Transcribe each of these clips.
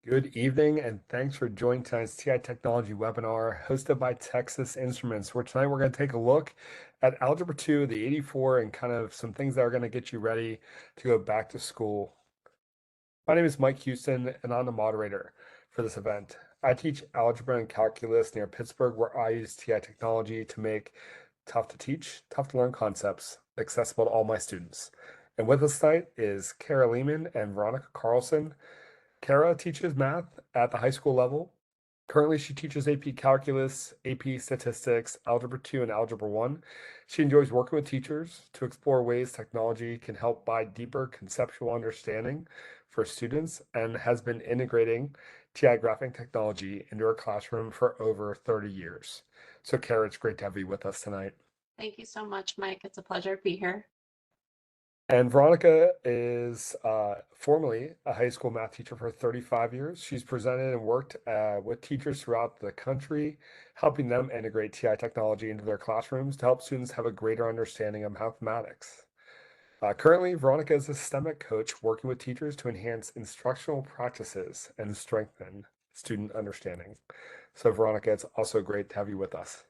Good evening, and thanks for joining tonight's TI Technology webinar hosted by Texas Instruments, where tonight we're going to take a look at Algebra 2, the 84, and kind of some things that are going to get you ready to go back to school. My name is Mike Houston, and I'm the moderator for this event. I teach algebra and calculus near Pittsburgh, where I use TI Technology to make tough to teach, tough to learn concepts accessible to all my students. And with us tonight is Kara Lehman and Veronica Carlson. Kara teaches math at the high school level. Currently, she teaches AP Calculus, AP Statistics, Algebra 2, and Algebra 1. She enjoys working with teachers to explore ways technology can help provide deeper conceptual understanding for students and has been integrating TI graphing technology into her classroom for over 30 years. So, Kara, it's great to have you with us tonight. Thank you so much, Mike. It's a pleasure to be here. And Veronica is formerly a high school math teacher for 35 years. She's presented and worked with teachers throughout the country, helping them integrate TI technology into their classrooms to help students have a greater understanding of mathematics. Currently, Veronica is a systemic coach working with teachers to enhance instructional practices and strengthen student understanding. So, Veronica, it's also great to have you with us.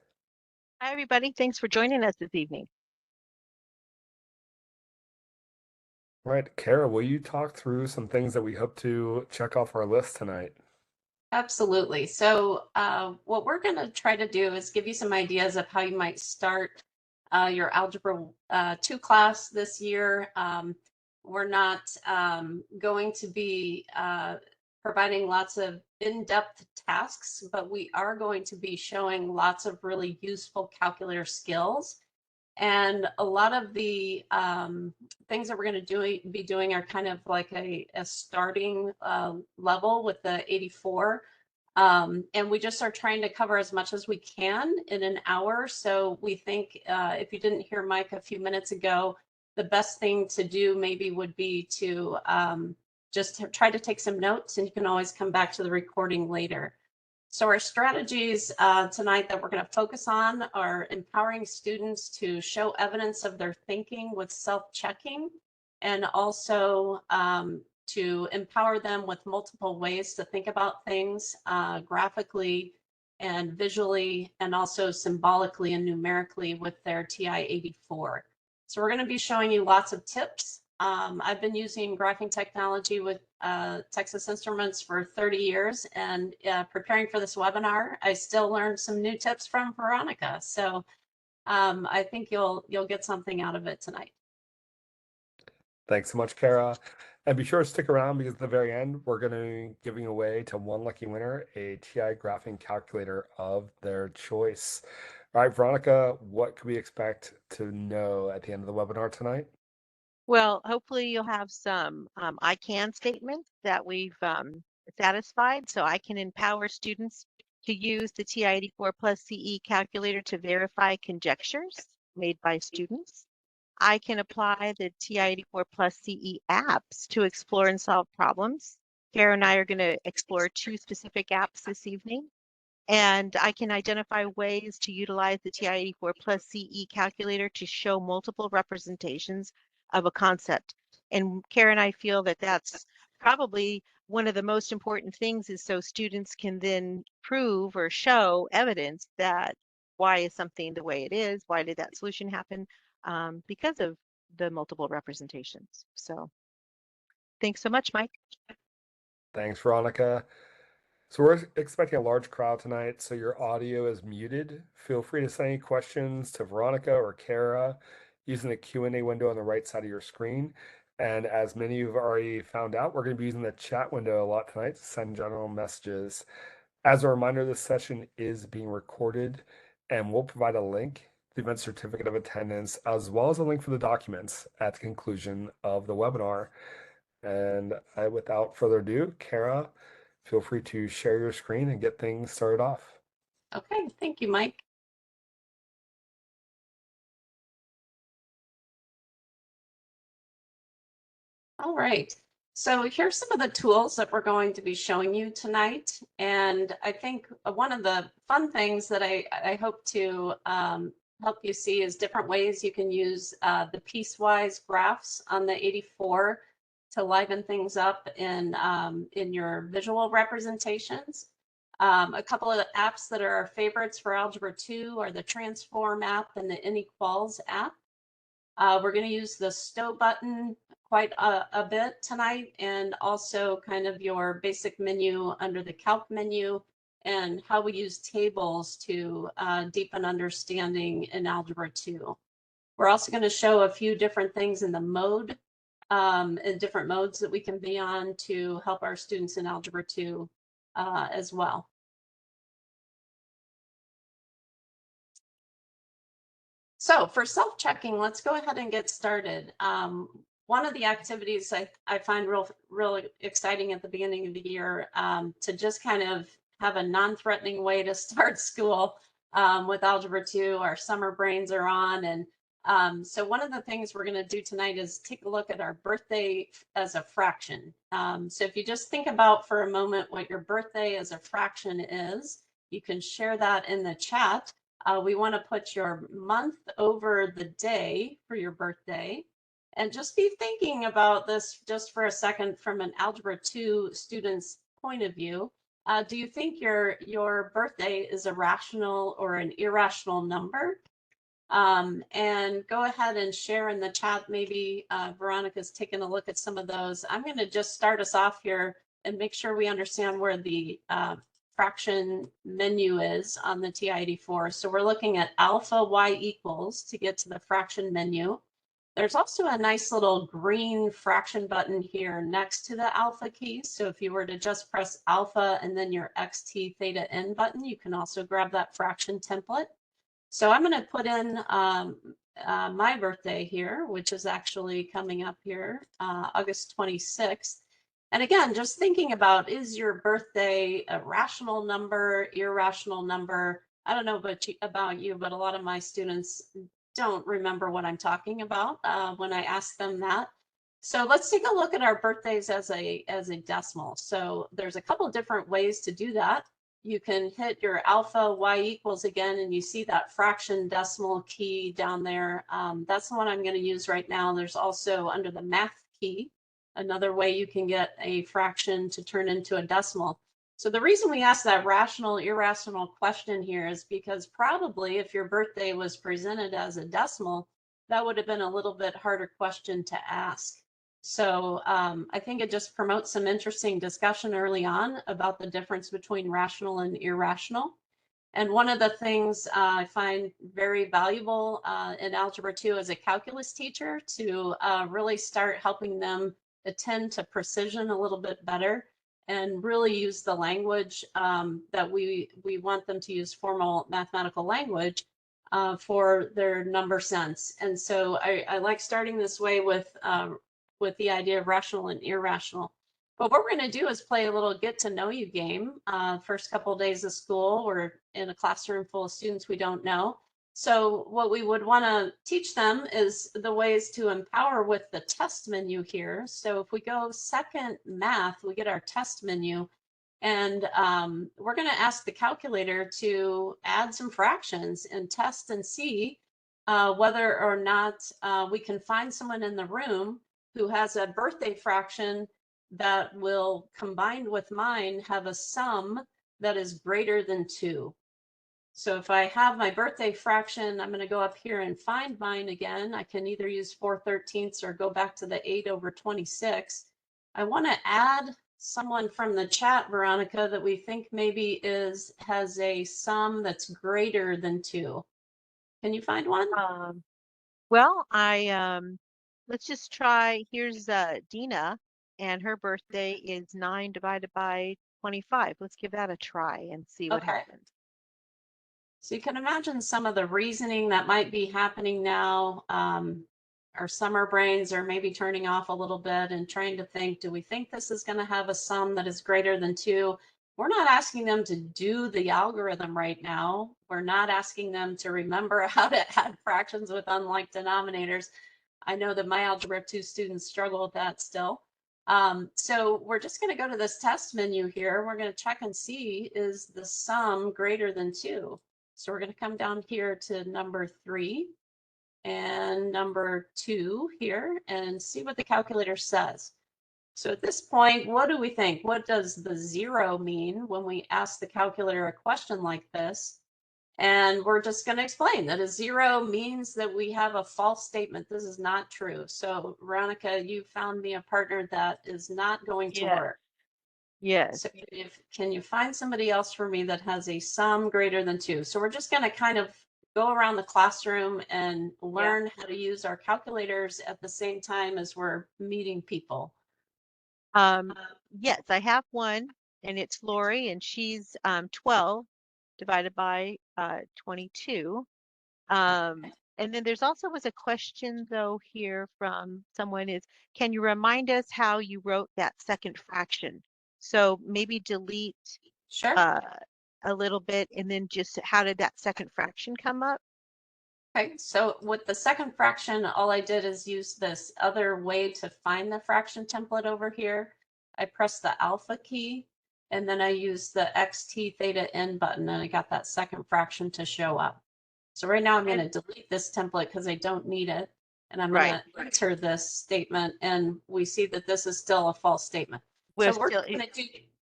Hi, everybody. Thanks for joining us this evening. All right, Kara, will you talk through some things that we hope to check off our list tonight? Absolutely. So what we're going to try to do is give you some ideas of how you might start your Algebra 2 class this year. We're not going to be providing lots of in-depth tasks, but we are going to be showing lots of really useful calculator skills. And a lot of the things that we're going to be doing are kind of like a starting level with the 84. And we just are trying to cover as much as we can in an hour. So we think if you didn't hear Mike a few minutes ago, the best thing to do maybe would be to just try to take some notes, and you can always come back to the recording later. So our strategies tonight that we're going to focus on are empowering students to show evidence of their thinking with self-checking, and also to empower them with multiple ways to think about things graphically and visually, and also symbolically and numerically with their TI-84. So we're going to be showing you lots of tips. I've been using graphing technology with Texas Instruments for 30 years, and preparing for this webinar, I still learned some new tips from Veronica. So I think you'll get something out of it tonight. Thanks so much, Kara. And be sure to stick around because at the very end, we're going to be giving away to one lucky winner a TI graphing calculator of their choice. All right, Veronica, what can we expect to know at the end of the webinar tonight? Well, hopefully you'll have some I can statements that we've satisfied, so I can empower students to use the TI-84 plus CE calculator to verify conjectures made by students. I can apply the TI-84 plus CE apps to explore and solve problems. Kara and I are going to explore 2 specific apps this evening. And I can identify ways to utilize the TI-84 plus CE calculator to show multiple representations of a concept. And Kara and I feel that that's probably one of the most important things, is so students can then prove or show evidence that why is something the way it is, why did that solution happen, because of the multiple representations. So thanks so much, Mike. Thanks, Veronica. So we're expecting a large crowd tonight, so your audio is muted. Feel free to send any questions to Veronica or Kara using the Q&A window on the right side of your screen. And as many of you have already found out, we're going to be using the chat window a lot tonight to send general messages. As a reminder, this session is being recorded, and we'll provide a link, the event certificate of attendance, as well as a link for the documents at the conclusion of the webinar. And without further ado, Kara, feel free to share your screen and get things started off. Okay, thank you, Mike. All right. So here's some of the tools that we're going to be showing you tonight. And I think one of the fun things that I hope to help you see is different ways you can use the piecewise graphs on the 84 liven things up in your visual representations. A couple of apps that are our favorites for Algebra 2 are the Transform app and the Inequalz app. We're going to use the stow button quite a bit tonight, and also kind of your basic menu under the calc menu, and how we use tables to deepen understanding in Algebra 2. We're also going to show a few different things in the mode, and different modes that we can be on to help our students in Algebra 2 as well. So for self-checking, let's go ahead and get started. One of the activities I find really exciting at the beginning of the year, to just kind of have a non-threatening way to start school with Algebra 2. Our summer brains are on, and so one of the things we're going to do tonight is take a look at our birthday as a fraction. So if you just think about for a moment what your birthday as a fraction is, you can share that in the chat. We want to put your month over the day for your birthday, and just be thinking about this just for a second from an Algebra 2 student's point of view. Do you think your birthday is a rational or an irrational number? And go ahead and share in the chat. Maybe Veronica's taking a look at some of those. I'm going to just start us off here and make sure we understand where the fraction menu is on the TI-84. So we're looking at alpha y equals to get to the fraction menu. There's also a nice little green fraction button here next to the alpha key. So if you were to just press alpha and then your xt theta n button, you can also grab that fraction template. So I'm going to put in my birthday here, which is actually coming up here, August 26th. And again, just thinking about, is your birthday a rational number, irrational number? I don't know about you, but a lot of my students don't remember what I'm talking about when I ask them that. So let's take a look at our birthdays as a decimal. So there's a couple different ways to do that. You can hit your alpha y equals again, and you see that fraction decimal key down there. That's the one I'm going to use right now. There's also under the math key another way you can get a fraction to turn into a decimal. So the reason we ask that rational, irrational question here is because probably if your birthday was presented as a decimal, that would have been a little bit harder question to ask. So I think it just promotes some interesting discussion early on about the difference between rational and irrational. And one of the things I find very valuable in Algebra 2 as a calculus teacher to really start helping them attend to precision a little bit better and really use the language that we want them to use, formal mathematical language for their number sense. And so I like starting this way with the idea of rational and irrational. But what we're going to do is play a little get to know you game. First couple of days of school, we're in a classroom full of students we don't know. So what we would want to teach them is the ways to empower with the test menu here. So if we go second math, we get our test menu, and we're going to ask the calculator to add some fractions and test and see whether or not we can find someone in the room who has a birthday fraction that will, combined with mine, have a sum that is greater than 2. So if I have my birthday fraction, I'm going to go up here and find mine again. I can either use 4/13 or go back to the 8/26. I want to add someone from the chat, Veronica, that we think maybe has a sum that's greater than 2. Can you find one? Well, let's just try. Here's Dina, and her birthday is 9 divided by 25. Let's give that a try and see what happens. So you can imagine some of the reasoning that might be happening now. Our summer brains are maybe turning off a little bit and trying to think, do we think this is going to have a sum that is greater than 2? We're not asking them to do the algorithm right now. We're not asking them to remember how to add fractions with unlike denominators. I know that my Algebra 2 students struggle with that still. So we're just going to go to this test menu here. We're going to check and see, is the sum greater than 2? So we're going to come down here to number 3 and number 2 here and see what the calculator says. So at this point, what do we think? What does the 0 mean when we ask the calculator a question like this? And we're just going to explain that a 0 means that we have a false statement. This is not true. So Veronica, you found me a partner that is not going to Yeah. work. Yes. So can you find somebody else for me that has a sum greater than 2? So we're just going to kind of go around the classroom and learn how to use our calculators at the same time as we're meeting people. Yes, I have one, and it's Lori, and she's 12 divided by 22. And then there's also was a question though here from someone is, can you remind us how you wrote that second fraction? So maybe delete Sure. a little bit, and then just how did that second fraction come up? Okay, so with the second fraction, all I did is use this other way to find the fraction template over here. I pressed the alpha key, and then I used the xt theta n button, and I got that second fraction to show up. So right now I'm going to delete this template because I don't need it. And I'm going to enter this statement, and we see that this is still a false statement. We're So we're still going to do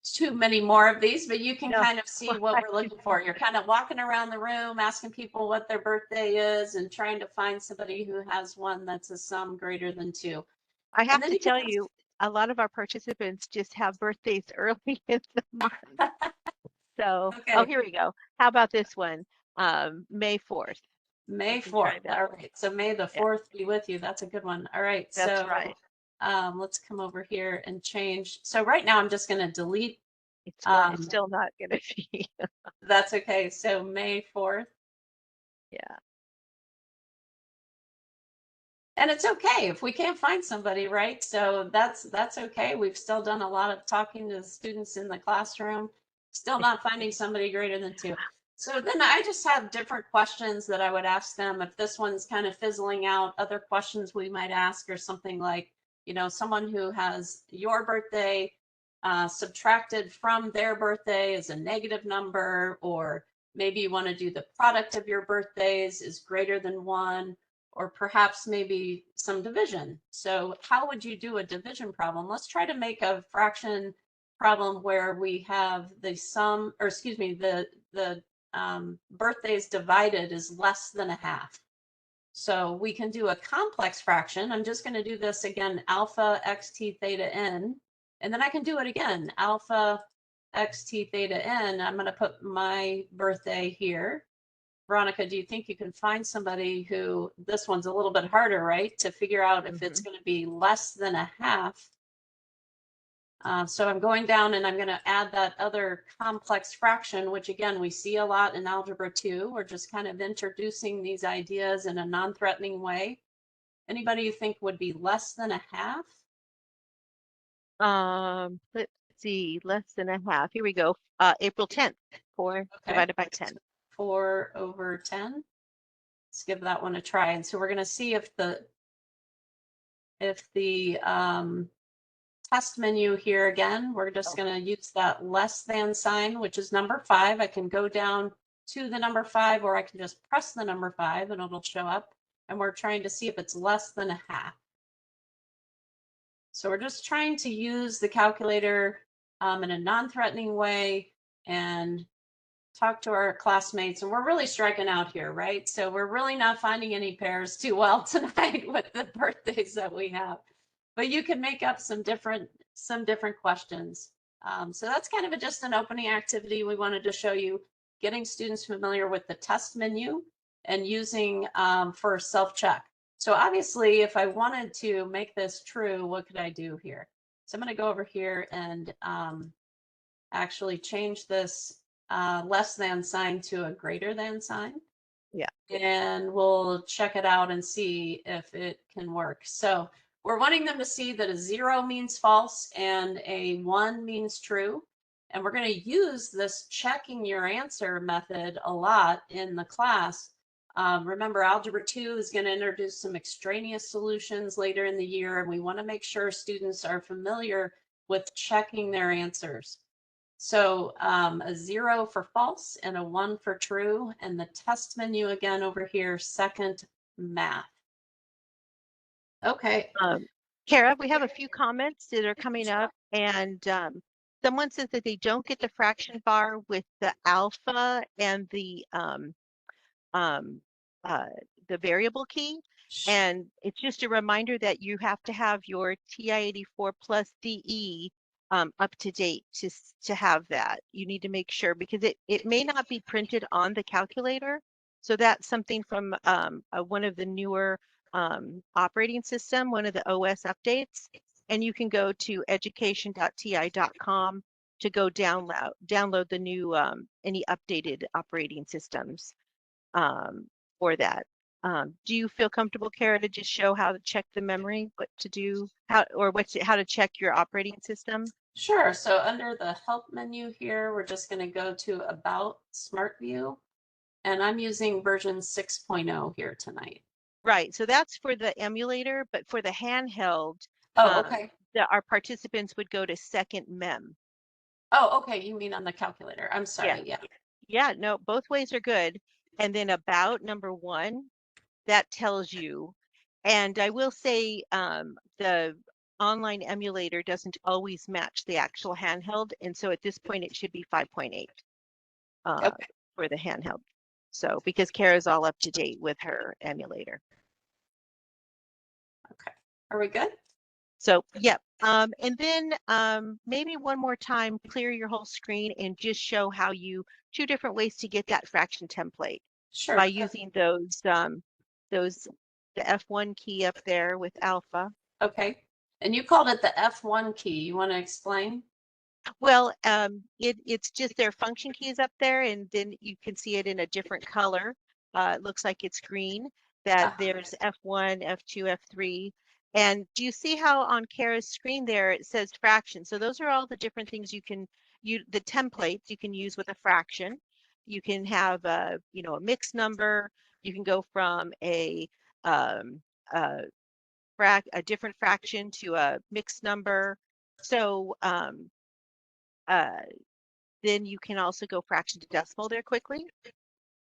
too many more of these, but you can No, kind of see what we're looking for. You're kind of walking around the room, asking people what their birthday is and trying to find somebody who has one that's a sum greater than 2. I And have then to you tell can you, a lot of our participants just have birthdays early in the month. So, oh, Okay, here we go. How about this one? May 4th. May We can try 4th. that All one. right, so May the Yeah, 4th be with you. That's a good one. All right, that's so right. let's come over here and change. So right now I'm just going to delete. It's not, it's still not gonna be. That's okay. So May 4th. Yeah. And it's okay if we can't find somebody, right? So that's okay. We've still done a lot of talking to the students in the classroom, still not finding somebody greater than 2. So then I just have different questions that I would ask them. If this one's kind of fizzling out, other questions we might ask are something like, someone who has your birthday subtracted from their birthday is a negative number, or maybe you want to do the product of your birthdays is greater than 1, or perhaps maybe some division. So how would you do a division problem? Let's try to make a fraction problem where we have the sum, or excuse me, the birthdays divided is less than a half. So we can do a complex fraction. I'm just going to do this again, alpha xt theta n, and then I can do it again, alpha xt theta n. I'm going to put my birthday here. Veronica, do you think you can find somebody who, this one's a little bit harder, right? To figure out if it's going to be less than a half. So I'm going down and I'm going to add that other complex fraction, which again, we see a lot in Algebra 2. We're just kind of introducing these ideas in a non-threatening way. Anybody you think would be less than a half? Let's see, less than a half. Here we go. April 10th, 4 divided by 10. 4 over 10. Let's give that one a try. And so we're going to see if the test menu here again, we're just going to use that less than sign, which is number 5. I can go down to the number 5, or I can just press the number 5 and it'll show up. And we're trying to see if it's less than a half. So we're just trying to use the calculator in a non-threatening way and talk to our classmates. And we're really striking out here, right? So we're really not finding any pairs too well tonight with the birthdays that we have. But you can make up some different questions. So that's kind of just an opening activity we wanted to show you, getting students familiar with the test menu and using for self-check. So obviously, if I wanted to make this true, what could I do here? So I'm going to go over here and actually change this less than sign to a greater than sign. Yeah. And we'll check it out and see if it can work. So we're wanting them to see that a 0 means false and a 1 means true. And we're going to use this checking your answer method a lot in the class. Remember, Algebra 2 is going to introduce some extraneous solutions later in the year, and we want to make sure students are familiar with checking their answers. So a 0 for false and a 1 for true. And the test menu again over here, second math. Okay. Kara, we have a few comments that are coming up, and someone says that they don't get the fraction bar with the alpha and um, uh, the variable key. And it's just a reminder that you have to have your TI-84 plus DE up to date to have that. You need to make sure, because it may not be printed on the calculator. So that's something from one of the newer operating system, one of the OS updates. And you can go to education.ti.com to go download the new any updated operating systems for that. Do you feel comfortable, Kara, to just show how to check the memory, what to do, how to check your operating system? Sure. So under the help menu here, we're just going to go to About Smart View, and I'm using version 6.0 here tonight. Right. So that's for the emulator, but for the handheld, Oh, okay. our participants would go to second mem. Oh, okay. You mean on the calculator? I'm sorry. Yeah. Yeah. No, both ways are good. And then about number 1, that tells you. And I will say the online emulator doesn't always match the actual handheld. And so at this point, it should be 5.8 Okay. for the handheld. So because Kara's all up to date with her emulator. Okay. Are we good? So, yeah. And then maybe one more time, clear your whole screen and just show how two different ways to get that fraction template. Sure. By using the F1 key up there with alpha. Okay. And you called it the F1 key. You want to explain? Well, it's just their function keys up there, and then you can see it in a different color. It looks like it's green, that there's F1, F2, F3. And do you see how on Kara's screen there, it says fraction? So those are all the different things the templates you can use with a fraction. You can have a mixed number. You can go from a different fraction to a mixed number. So then you can also go fraction to decimal there quickly.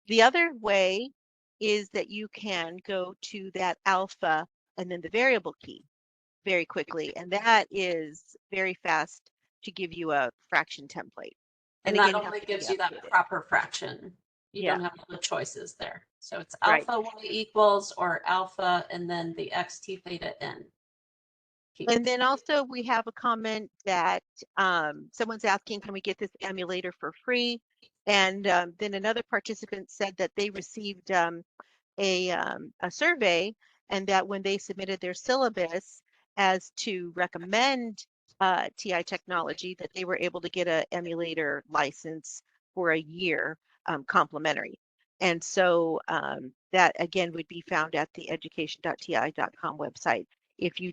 The other way is that you can go to that alpha and then the variable key very quickly. And that is very fast to give you a fraction template. And again, that only gives you that proper fraction. You don't have all the choices there. So it's alpha y equals or alpha and then the x t theta n. And then also we have a comment that someone's asking, can we get this emulator for free? And then another participant said that they received a survey, and that when they submitted their syllabus as to recommend TI technology, that they were able to get an emulator license for a year complimentary. And so that again would be found at the education.ti.com website. If you're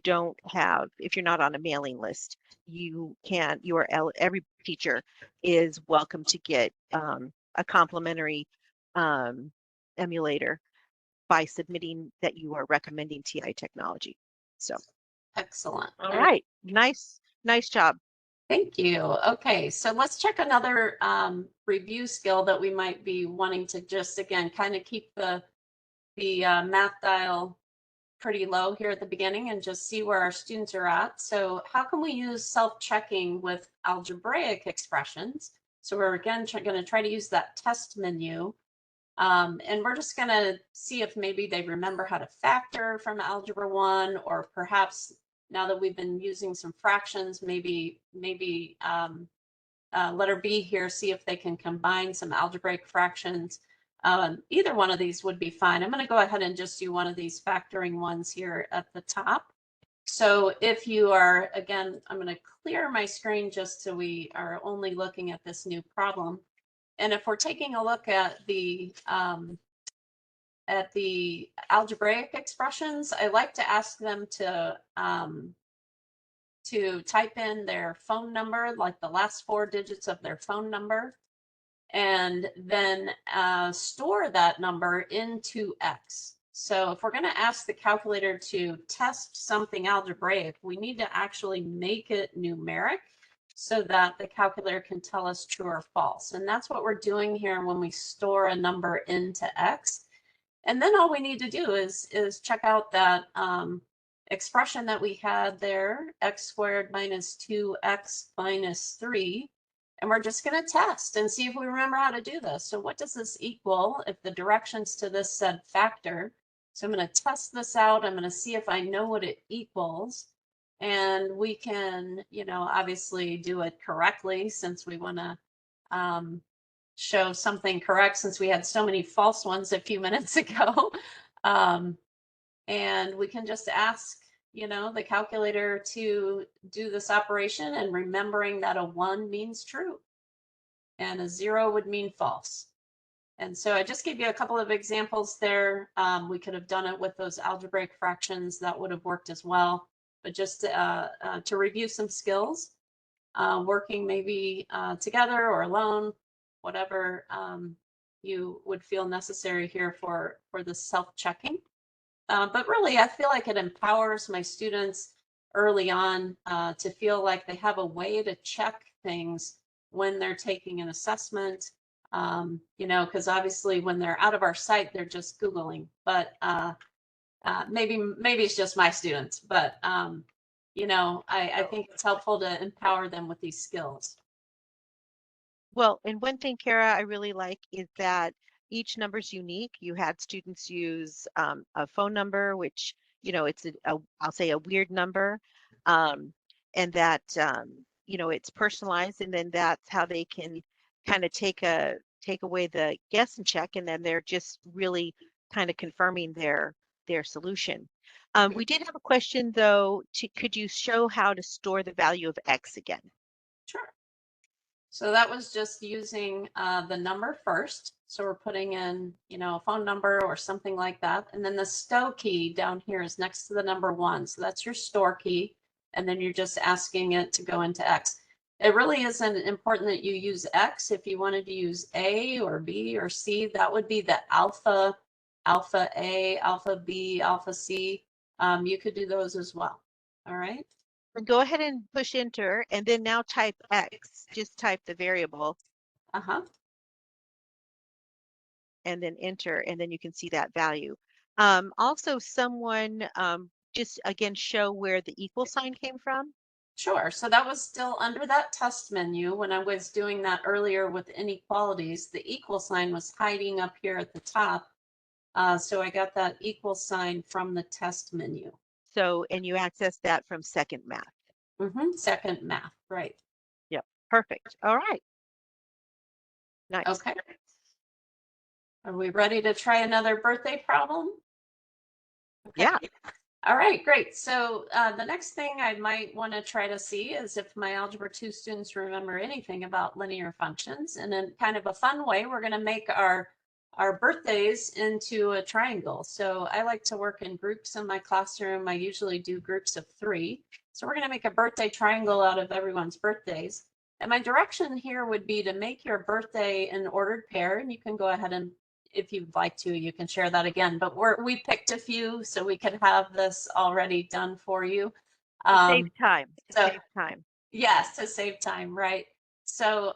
not on a mailing list, every teacher is welcome to get a complimentary emulator by submitting that you are recommending TI technology. So excellent. All right. Nice job. Thank you. Okay, so let's check another review skill that we might be wanting to just, again, kind of keep the math dial pretty low here at the beginning and just see where our students are at. So how can we use self-checking with algebraic expressions? So we're, again, going to try to use that test menu. And we're just going to see if maybe they remember how to factor from Algebra 1, or perhaps now that we've been using some fractions, maybe letter B here, see if they can combine some algebraic fractions. Either one of these would be fine. I'm going to go ahead and just do one of these factoring ones here at the top. So if you are, again, I'm going to clear my screen just so we are only looking at this new problem. And if we're taking a look at the algebraic expressions, I like to ask them to type in their phone number, like the last 4 digits of their phone number, and then store that number into X. So if we're going to ask the calculator to test something algebraic, we need to actually make it numeric so that the calculator can tell us true or false. And that's what we're doing here when we store a number into X. And then all we need to do is check out that expression that we had there, x squared minus 2x minus 3. And we're just going to test and see if we remember how to do this. So what does this equal if the directions to this said factor? So I'm going to test this out. I'm going to see if I know what it equals. And we can, obviously do it correctly since we want to show something correct since we had so many false ones a few minutes ago. And we can just ask, the calculator to do this operation, and remembering that a 1 means true and a 0 would mean false. And so I just gave you a couple of examples there. We could have done it with those algebraic fractions. That would have worked as well. But just to review some skills, working maybe together or alone, whatever you would feel necessary here for the self-checking. But really, I feel like it empowers my students early on to feel like they have a way to check things when they're taking an assessment, because obviously when they're out of our sight, they're just Googling. But maybe it's just my students, but I think it's helpful to empower them with these skills. Well, and one thing, Kara, I really like is that each number is unique. You had students use a phone number, which, it's I'll say a weird number, and that, it's personalized, and then that's how they can kind of take away the guess and check, and then they're just really kind of confirming their solution. We did have a question though, could you show how to store the value of X again? Sure. So that was just using the number first. So we're putting in, a phone number or something like that. And then the stow key down here is next to the number 1. So that's your store key. And then you're just asking it to go into X. It really isn't important that you use X. If you wanted to use A or B or C, that would be the alpha A, alpha B, alpha C. You could do those as well. All right. And go ahead and push enter, and then now type X. Just type the variable. And then enter, and then you can see that value. Also, someone just again show where the equal sign came from. Sure. So that was still under that test menu when I was doing that earlier with inequalities. The equal sign was hiding up here at the top. So I got that equal sign from the test menu. So, and you access that from second math. Second math, right. Yep, perfect. All right. Nice. Okay. Are we ready to try another birthday problem? Okay. Yeah. All right, great. So the next thing I might want to try to see is if my Algebra 2 students remember anything about linear functions. And in kind of a fun way, we're going to make our birthdays into a triangle. So I like to work in groups in my classroom. I usually do groups of 3. So we're going to make a birthday triangle out of everyone's birthdays. And my direction here would be to make your birthday an ordered pair. And you can go ahead and, if you'd like to, you can share that again. But we picked a few so we could have this already done for you. Save time. Save time. Yes, to save time, right? So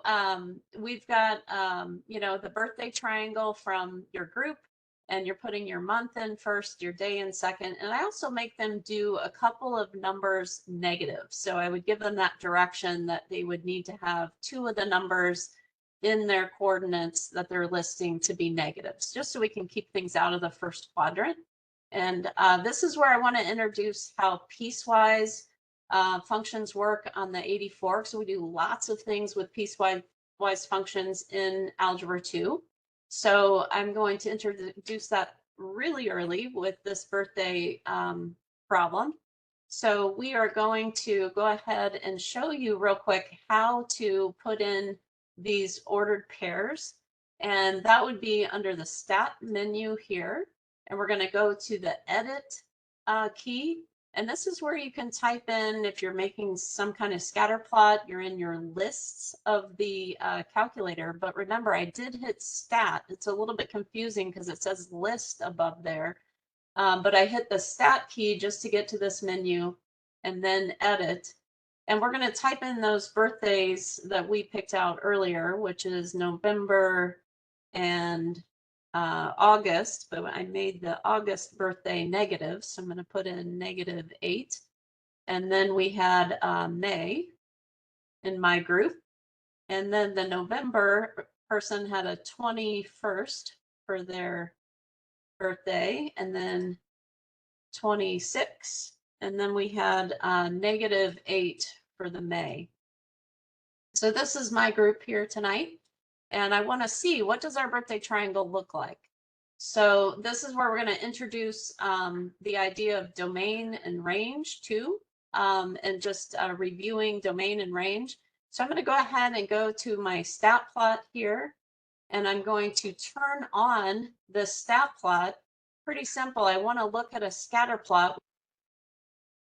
we've got, the birthday triangle from your group, and you're putting your month in first, your day in second. And I also make them do a couple of numbers negative. So I would give them that direction that they would need to have 2 of the numbers in their coordinates that they're listing to be negatives, just so we can keep things out of the first quadrant. And this is where I want to introduce how piecewise functions work on the 84. So we do lots of things with piecewise functions in Algebra 2. So I'm going to introduce that really early with this birthday problem. So we are going to go ahead and show you real quick how to put in these ordered pairs. And that would be under the stat menu here. And we're going to go to the edit key. And this is where you can type in, if you're making some kind of scatter plot, you're in your lists of the calculator. But remember, I did hit stat. It's a little bit confusing because it says list above there. But I hit the stat key just to get to this menu and then edit. And we're going to type in those birthdays that we picked out earlier, which is November and August, but I made the August birthday negative, so I'm going to put in -8. And then we had May in my group. And then the November person had a 21st for their birthday, and then 26. And then we had -8 for the May. So this is my group here tonight. And I want to see, what does our birthday triangle look like? So this is where we're going to introduce the idea of domain and range too, and just reviewing domain and range. So I'm going to go ahead and go to my stat plot here, and I'm going to turn on the stat plot. Pretty simple. I want to look at a scatter plot,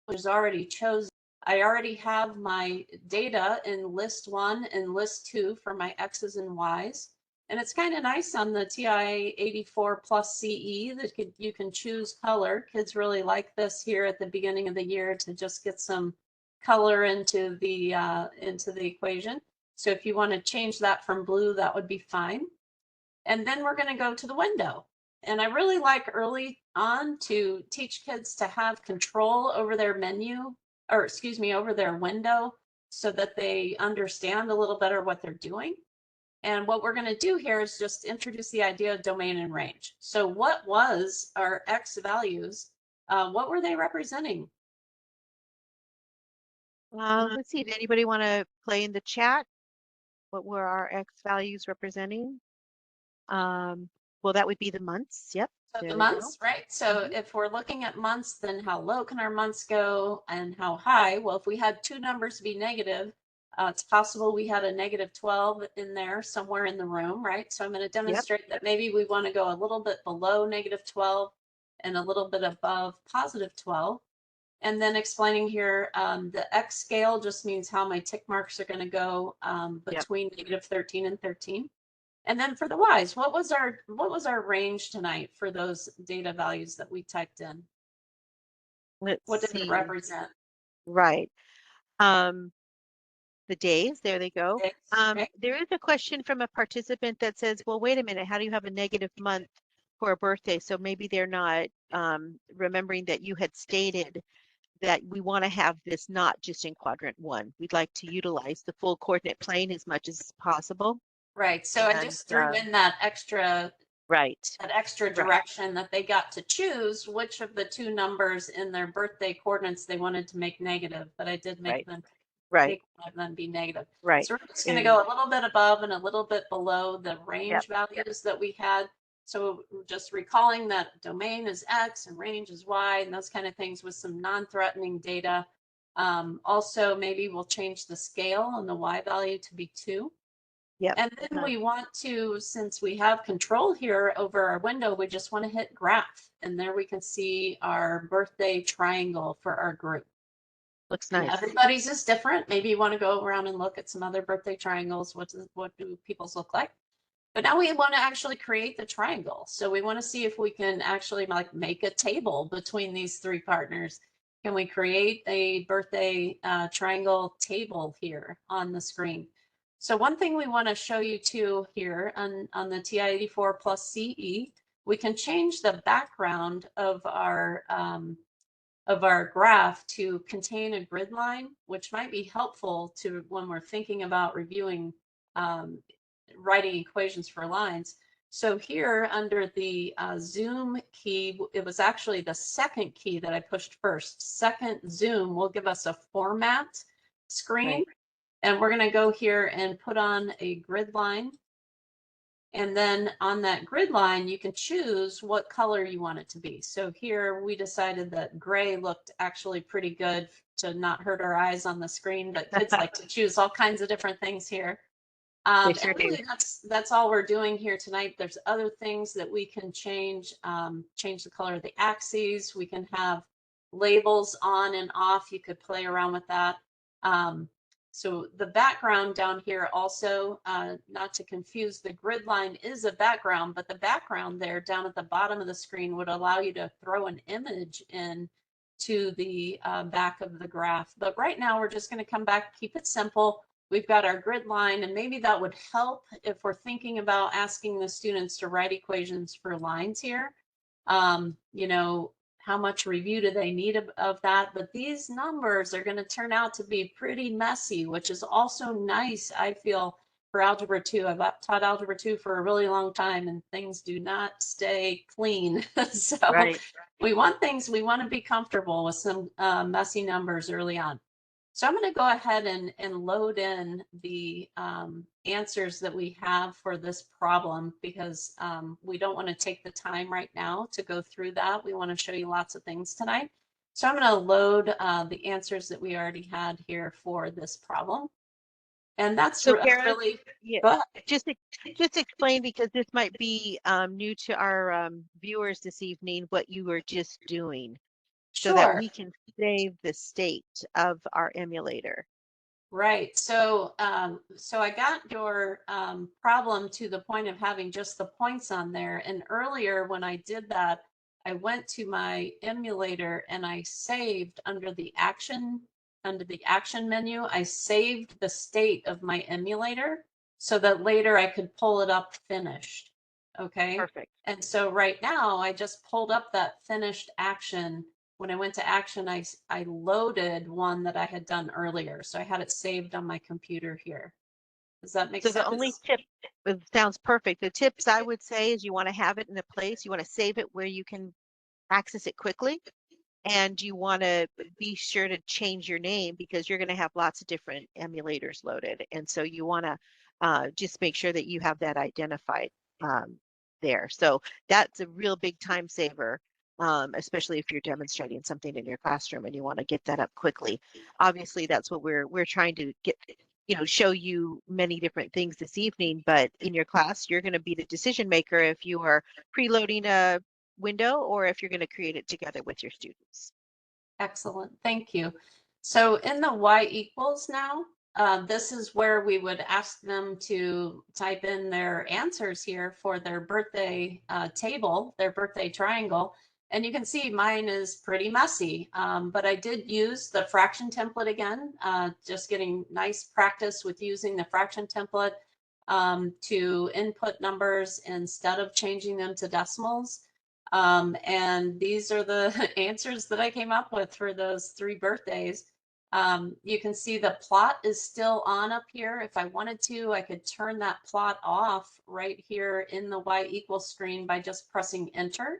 which is already chosen. I already have my data in list 1 and list 2 for my X's and Y's. And it's kind of nice on the TI-84 plus CE that you can choose color. Kids really like this here at the beginning of the year to just get some color into the equation. So if you want to change that from blue, that would be fine. And then we're going to go to the window. And I really like early on to teach kids to have control over their menu, or excuse me, over their window, so that they understand a little better what they're doing. And what we're going to do here is just introduce the idea of domain and range. So what was our X values? What were they representing? Let's see, did anybody want to play in the chat? What were our X values representing? Well, that would be the months. Yep. So the months, right? So if we're looking at months, then how low can our months go and how high? Well, if we had two numbers be negative, it's possible we had a -12 in there somewhere in the room, right? So I'm going to demonstrate that maybe we want to go a little bit below -12 and a little bit above +12. And then explaining here, the X scale just means how my tick marks are going to go between -13 and 13. And then for the Y's, what was our range tonight for those data values that we typed in? What did it represent? Right. The days, there they go. There is a question from a participant that says, well, wait a minute, how do you have a negative month for a birthday? So maybe they're not remembering that you had stated that we want to have this not just in quadrant 1. We'd like to utilize the full coordinate plane as much as possible. Right. So I just threw in that extra direction that they got to choose which of the two numbers in their birthday coordinates they wanted to make negative, but I did make them make one of them be negative. Right. So we're just going to go a little bit above and a little bit below the range values that we had. So just recalling that domain is X and range is Y and those kind of things with some non-threatening data. Also, maybe we'll change the scale on the Y value to be 2. And then we want to, since we have control here over our window, we just want to hit graph. And there we can see our birthday triangle for our group. Looks nice. And everybody's is different. Maybe you want to go around and look at some other birthday triangles. What do people's look like? But now we want to actually create the triangle. So we want to see if we can actually like make a table between these three partners. Can we create a birthday triangle table here on the screen? So one thing we want to show you too here on the TI-84 plus CE, we can change the background of our graph to contain a grid line, which might be helpful to when we're thinking about reviewing writing equations for lines. So here under the zoom key, it was actually the second key that I pushed first. Second zoom will give us a format screen. And we're going to go here and put on a grid line. And then on that grid line, you can choose what color you want it to be. So here we decided that gray looked actually pretty good to not hurt our eyes on the screen, but kids like to choose all kinds of different things here. And really that's all we're doing here tonight. There's other things that we can change, change the color of the axes. We can have labels on and off. You could play around with that. So the background down here also, not to confuse, the grid line is a background, but the background there down at the bottom of the screen would allow you to throw an image in to the back of the graph. But right now we're just going to come back, keep it simple. we've got our grid line, and maybe that would help if we're thinking about asking the students to write equations for lines here. You know, how much review do they need of that? But these numbers are going to turn out to be pretty messy, which is also nice, I feel, for Algebra 2. I've taught Algebra 2 for a really long time, and things do not stay clean. So Right. we want to be comfortable with some messy numbers early on. So I'm going to go ahead and load in the answers that we have for this problem, because we don't want to take the time right now to go through that. We want to show you lots of things tonight. So I'm going to load the answers that we already had here for this problem. And that's So Kara, really, yeah, go ahead. just explain, because this might be new to our viewers this evening, what you were just doing, so that Sure. we can save the state of our emulator. Right. So, so I got your problem to the point of having just the points on there. And earlier when I did that, I went to my emulator and I saved under the action menu. I saved the state of my emulator so that later I could pull it up finished. Okay. Perfect. And so right now I just pulled up that finished action. When I went to action, I loaded one that I had done earlier. So I had it saved on my computer here. Does that make So sense? the only tip, it sounds perfect. The tips I would say is you want to have it in a place, you want to save it where you can access it quickly, and you want to be sure to change your name, because you're going to have lots of different emulators loaded. And so you want to just make sure that you have that identified there. So that's a real big time saver, especially if you're demonstrating something in your classroom and you want to get that up quickly. Obviously, that's what we're trying to get, show you many different things this evening, but in your class, you're going to be the decision maker if you are preloading a window or if you're going to create it together with your students. Excellent. Thank you. So in the y=, now, this is where we would ask them to type in their answers here for their birthday table, their birthday triangle. And you can see mine is pretty messy, but I did use the fraction template again, just getting nice practice with using the fraction template to input numbers instead of changing them to decimals. And these are the answers that I came up with for those 3 birthdays. You can see the plot is still on up here. If I wanted to, I could turn that plot off right here in the y= screen by just pressing enter,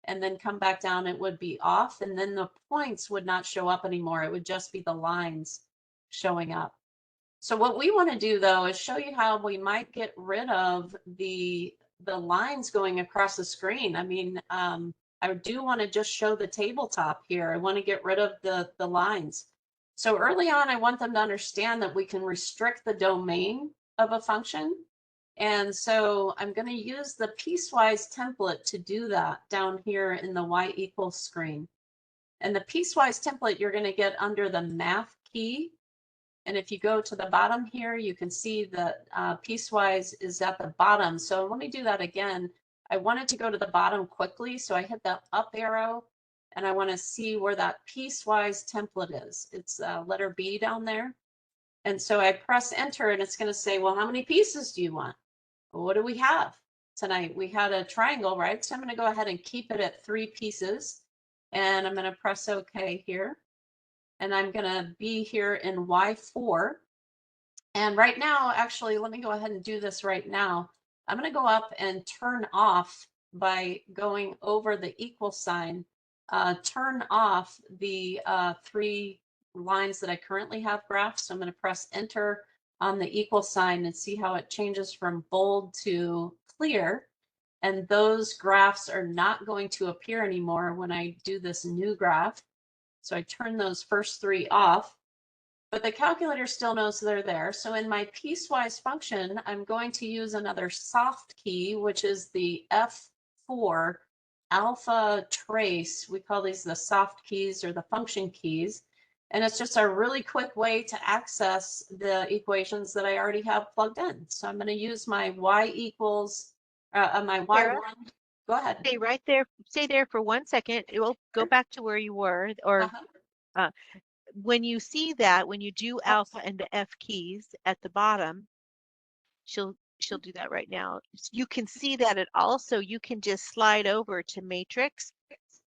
and then come back down. It would be off, and then the points would not show up anymore. It would just be the lines showing up. So what we want to do, though, is show you how we might get rid of the lines going across the screen. I mean, I do want to just show the tabletop here. I want to get rid of the lines. So early on, I want them to understand that we can restrict the domain of a function. And so I'm going to use the Piecewise template to do that down here in the y= screen. And the Piecewise template you're going to get under the math key. And if you go to the bottom here, you can see that Piecewise is at the bottom. So let me do that again. I wanted to go to the bottom quickly, so I hit the up arrow, and I want to see where that Piecewise template is. It's letter B down there. And so I press enter, and it's going to say, well, how many pieces do you want? Well, what do we have tonight? We had a triangle, right? So I'm going to go ahead and keep it at 3 pieces. And I'm going to press OK here. And I'm going to be here in y4. And right now, actually, let me go ahead and do this right now. I'm going to go up and turn off by going over the equal sign, turn off the 3 lines that I currently have graphed. So I'm going to press enter on the equal sign and see how it changes from bold to clear. And those graphs are not going to appear anymore when I do this new graph. So I turn those first 3 off, but the calculator still knows they're there. So in my piecewise function, I'm going to use another soft key, which is the F4 alpha trace. We call these the soft keys or the function keys. And it's just a really quick way to access the equations that I already have plugged in. So I'm going to use my my y1. Go ahead. Stay right there. Stay there for 1 second. It will go back to where you were, or when you see that, when you do alpha and the F keys at the bottom, she'll do that right now. You can see that it also, you can just slide over to matrix,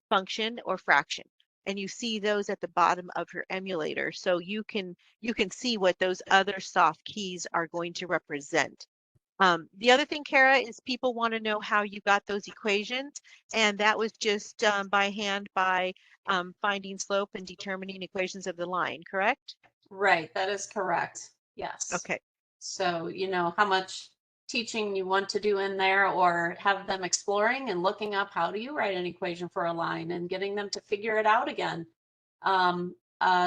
function, or fraction. And you see those at the bottom of your emulator. So you can see what those other soft keys are going to represent. The other thing, Kara, is people want to know how you got those equations. And that was just by hand by finding slope and determining equations of the line, correct? Right, that is correct. Yes. Okay. So, you know, how much teaching you want to do in there, or have them exploring and looking up how do you write an equation for a line and getting them to figure it out again,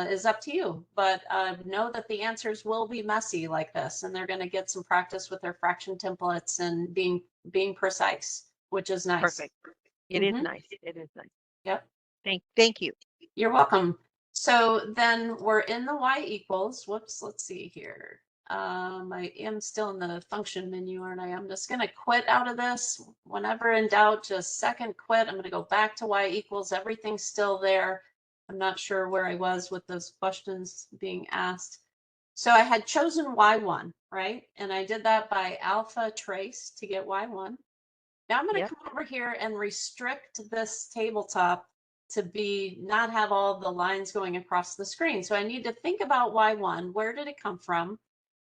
is up to you. But know that the answers will be messy like this, and they're going to get some practice with their fraction templates and being precise, which is nice. Perfect. It is nice. It is nice. Yep. Thank you. You're welcome. So then we're in the y equals. Whoops, let's see here. I am still in the function menu, aren't I? I'm just going to quit out of this. Whenever in doubt, just second quit. I'm going to go back to y equals. Everything's still there. I'm not sure where I was with those questions being asked. So I had chosen y1, right? And I did that by alpha trace to get y1. Now I'm going to come over here and restrict this tabletop to be not have all the lines going across the screen. So I need to think about y1. Where did it come from?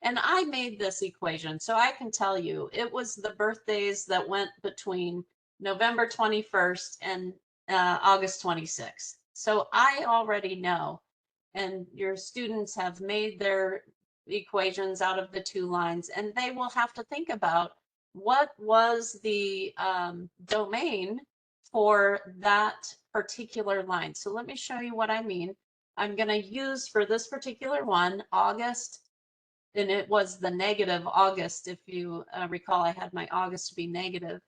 And I made this equation, so I can tell you it was the birthdays that went between November 21st and August 26th. So I already know, and your students have made their equations out of the two lines, and they will have to think about what was the domain for that particular line. So let me show you what I mean. I'm going to use for this particular one, August, and it was the negative August. If you recall, I had my August to be negative.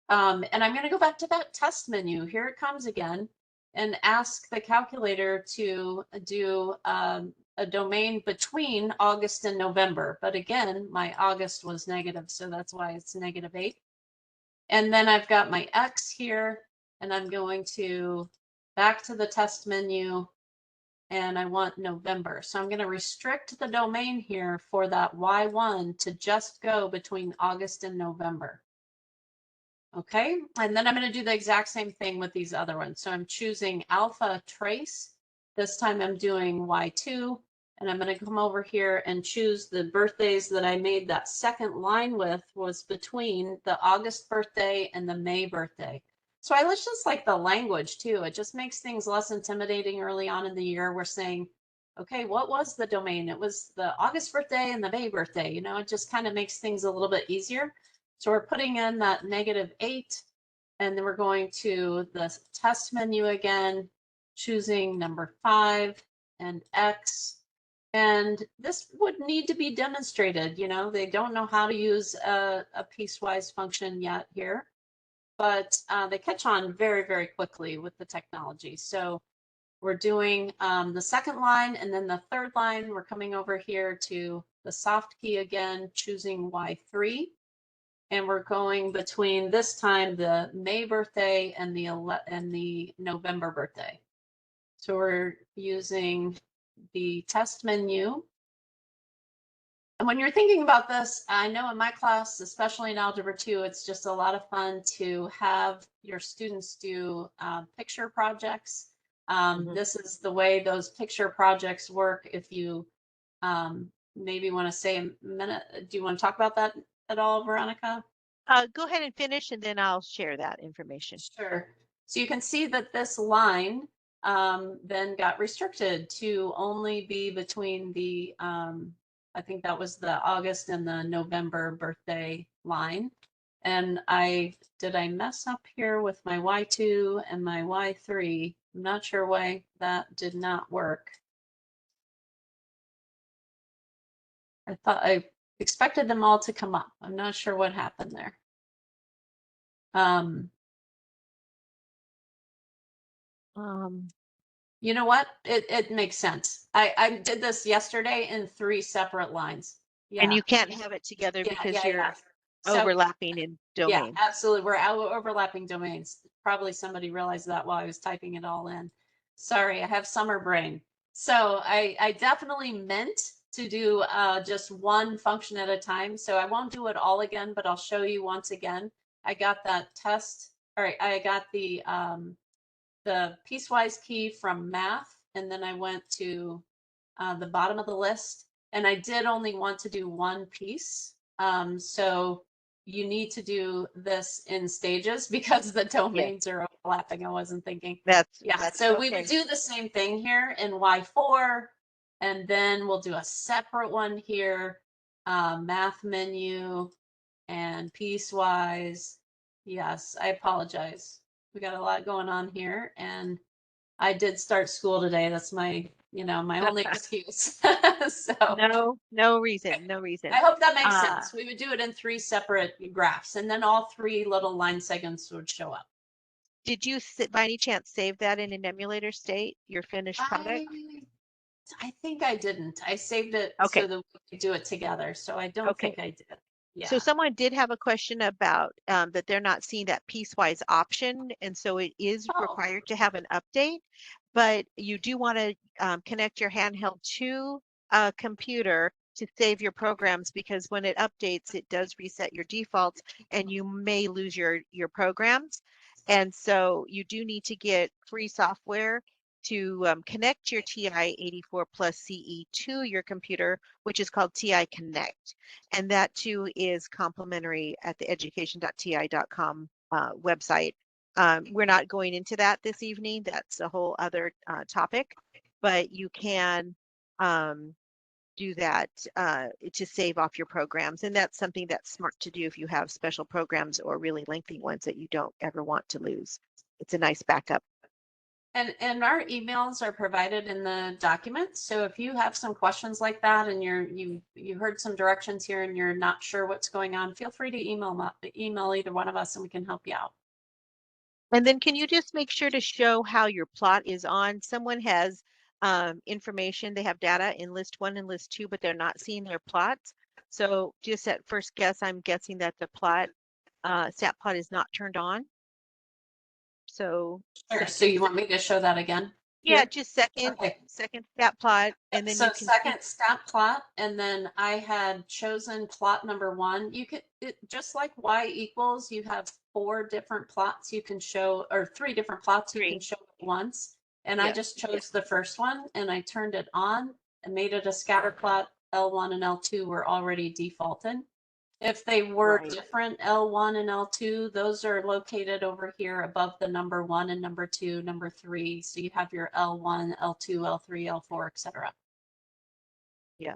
And I'm going to go back to that test menu. Here it comes again, and ask the calculator to do a domain between August and November. But again, my August was negative, so that's why it's -8. And then I've got my X here, and I'm going to back to the test menu, and I want November. So I'm going to restrict the domain here for that Y1 to just go between August and November. Okay, and then I'm going to do the exact same thing with these other ones. So I'm choosing alpha trace. This time I'm doing Y2, and I'm going to come over here and choose the birthdays that I made that second line with was between the August birthday and the May birthday. So I just like the language too. It just makes things less intimidating early on in the year. We're saying, okay, what was the domain? It was the August birthday and the May birthday. You know, it just kind of makes things a little bit easier. So we're putting in that -8, and then we're going to the test menu again, choosing number 5 and X. And this would need to be demonstrated. You know, they don't know how to use a piecewise function yet here, but they catch on very, very quickly with the technology. So we're doing the second line, and then the third line, we're coming over here to the soft key again, choosing Y3. And we're going between this time the May birthday and the November birthday. So we're using the test menu. And when you're thinking about this, I know in my class, especially in Algebra 2, it's just a lot of fun to have your students do picture projects. This is the way those picture projects work. If you maybe want to say a minute, do you want to talk about that at all, Veronica? Go ahead and finish, and then I'll share that information. Sure. So you can see that this line then got restricted to only be between the, I think that was the August and the November birthday line. And did I mess up here with my Y2 and my Y3? I'm not sure why that did not work. I thought I expected them all to come up. I'm not sure what happened there. You know what? It makes sense. I did this yesterday in 3 separate lines. Yeah. And you can't have it together because you're overlapping in domain. Yeah, absolutely. We're overlapping domains. Probably somebody realized that while I was typing it all in. Sorry, I have summer brain. So I definitely meant to do just one function at a time. So I won't do it all again, but I'll show you once again. I got that test, all right, I got the piecewise key from math, and then I went to the bottom of the list, and I did only want to do one piece. So you need to do this in stages because the domains are overlapping. I wasn't thinking. That's So okay. we would do the same thing here in Y4, and then we'll do a separate one here, math menu and piecewise. Yes, I apologize. We got a lot going on here, and I did start school today. That's my, my only excuse. So no reason, no reason. I hope that makes sense. We would do it in 3 separate graphs, and then all 3 little line segments would show up. Did you by any chance save that in an emulator state, your finished product? I think I didn't. I saved it Okay. so that we could do it together. So I don't think I did. Yeah. So someone did have a question about that they're not seeing that piecewise option, and so it is required to have an update, but you do want to connect your handheld to a computer to save your programs, because when it updates, it does reset your defaults and you may lose your programs. And so you do need to get free software to connect your TI-84 plus CE to your computer, which is called TI Connect. And that too is complimentary at the education.ti.com website. We're not going into that this evening. That's a whole other topic, but you can do that to save off your programs. And that's something that's smart to do if you have special programs or really lengthy ones that you don't ever want to lose. It's a nice backup. And our emails are provided in the documents. So if you have some questions like that and you heard some directions here and you're not sure what's going on, feel free to email either one of us and we can help you out. And then can you just make sure to show how your plot is on? Someone has information, they have data in list 1 and list 2, but they're not seeing their plots. So just at first guess, I'm guessing that the plot, stat plot is not turned on. So sure. So you want me to show that again? Yeah, here? just second stat plot, and then so you can second stat plot, and then I had chosen plot number 1. You could just like y equals, you have 4 different plots you can show, or 3 different plots you can show at once. And I just chose the first one and I turned it on and made it a scatter plot. L1 and L2 were already defaulted. If they were different, L1 and L2, those are located over here above the number 1 and number 2, number 3. So you have your L1, L2, L3, L4, etc. Yeah.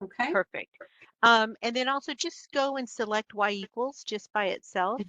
Okay. Perfect. And then also just go and select y equals just by itself.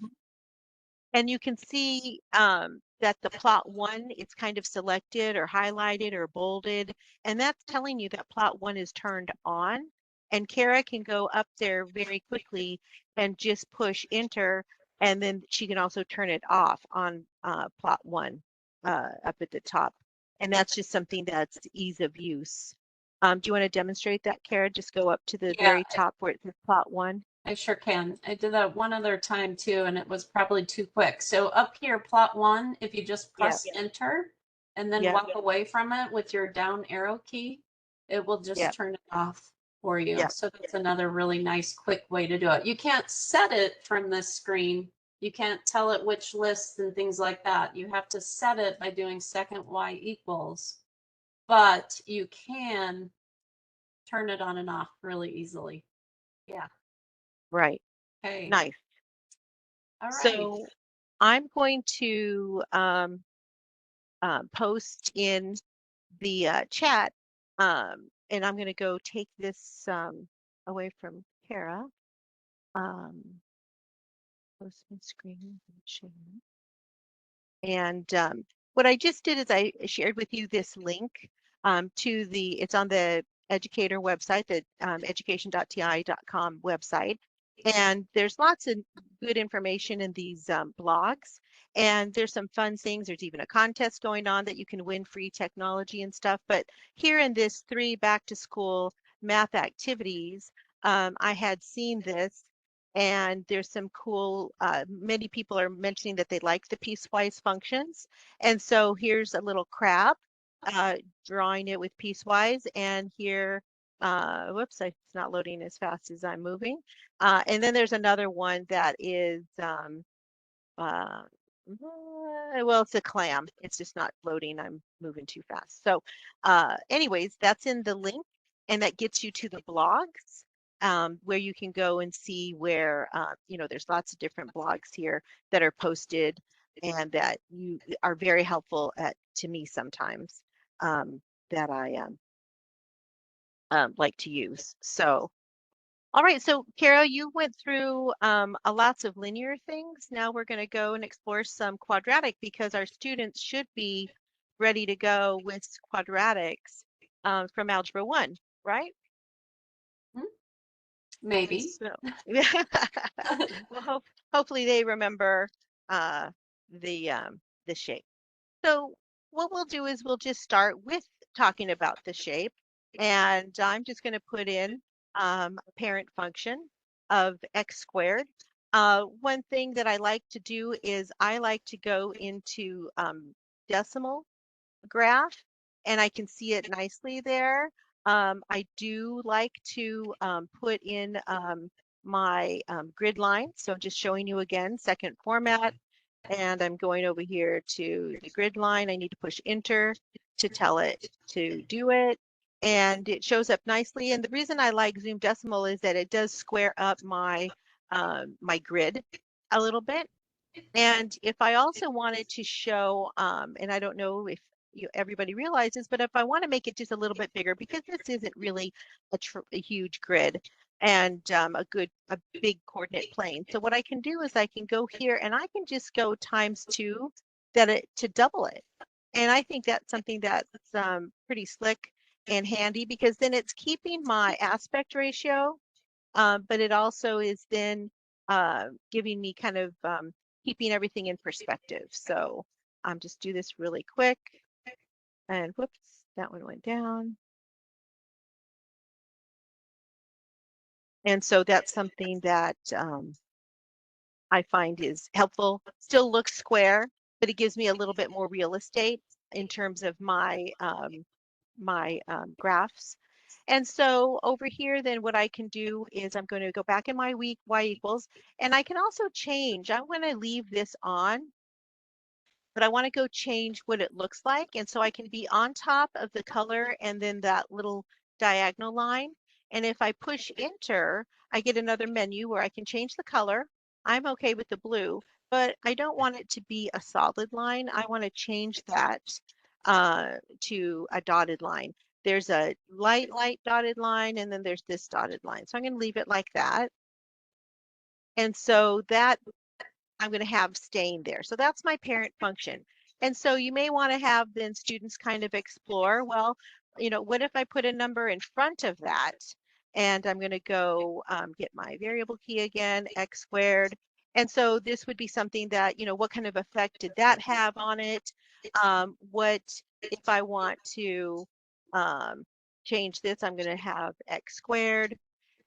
And you can see that the plot 1 is kind of selected or highlighted or bolded, and that's telling you that plot 1 is turned on. And Kara can go up there very quickly and just push enter, and then she can also turn it off on plot 1 up at the top. And that's just something that's ease of use. Do you want to demonstrate that, Kara? Just go up to the very top where it says plot 1. I sure can. I did that one other time too, and it was probably too quick. So up here, plot 1, if you just press enter and then walk away from it with your down arrow key, it will just turn it off for you. So that's another really nice, quick way to do it. You can't set it from this screen. You can't tell it which lists and things like that. You have to set it by doing second y equals, but you can turn it on and off really easily. Yeah. Right. Okay. Nice. All right. So I'm going to post in the chat, and I'm going to go take this away from Kara. Post my screen and share. And what I just did is I shared with you this link to it's on the educator website, the education.ti.com website. And there's lots of good information in these blogs. And there's some fun things. There's even a contest going on that you can win free technology and stuff. But here in this 3 back to school math activities, I had seen this. And there's some cool, many people are mentioning that they like the piecewise functions. And so here's a little crab drawing it with Piecewise, and here, whoops, it's not loading as fast as I'm moving. And then there's another one that is, uh, well, it's a clam. It's just not loading. I'm moving too fast. So anyways, that's in the link, and that gets you to the blogs, where you can go and see where, there's lots of different blogs here that are posted and that you are very helpful to me sometimes, that I like to use. So all right, so Carol, you went through a lots of linear things. Now we're going to go and explore some quadratic, because our students should be ready to go with quadratics from Algebra 1, right? Maybe. So, well, hopefully they remember uh, the shape. So what we'll do is we'll just start with talking about the shape. And I'm just going to put in a parent function of x squared. One thing that I like to do is I like to go into decimal graph, and I can see it nicely there. I do like to put in my grid line. So just showing you again, second format. And I'm going over here to the grid line. I need to push enter to tell it to do it. And it shows up nicely. And the reason I like Zoom Decimal is that it does square up my my grid a little bit. And if I also wanted to show, and I don't know if everybody realizes, but if I want to make it just a little bit bigger, because this isn't really a huge grid and a big coordinate plane. So what I can do is I can go here and I can just go ×2 to double it. And I think that's something that's pretty slick and handy, because then it's keeping my aspect ratio, but it also is then giving me kind of keeping everything in perspective. So just do this really quick. And whoops, that one went down. And so that's something that I find is helpful. Still looks square, but it gives me a little bit more real estate in terms of my graphs. And so over here, then what I can do is I'm going to go back in my y equals, and I can also change. I'm going to leave this on, but I want to go change what it looks like. And so I can be on top of the color and then that little diagonal line. And if I push enter, I get another menu where I can change the color. I'm okay with the blue, but I don't want it to be a solid line. I want to change that to a dotted line. There's a light dotted line, and then there's this dotted line. So I'm going to leave it like that. And so that I'm going to have staying there. So that's my parent function. And so you may want to have then students kind of explore, well, what if I put a number in front of that? And I'm going to go get my variable key again, x squared. And so this would be something that, what kind of effect did that have on it? What if I want to change this? I'm going to have x squared,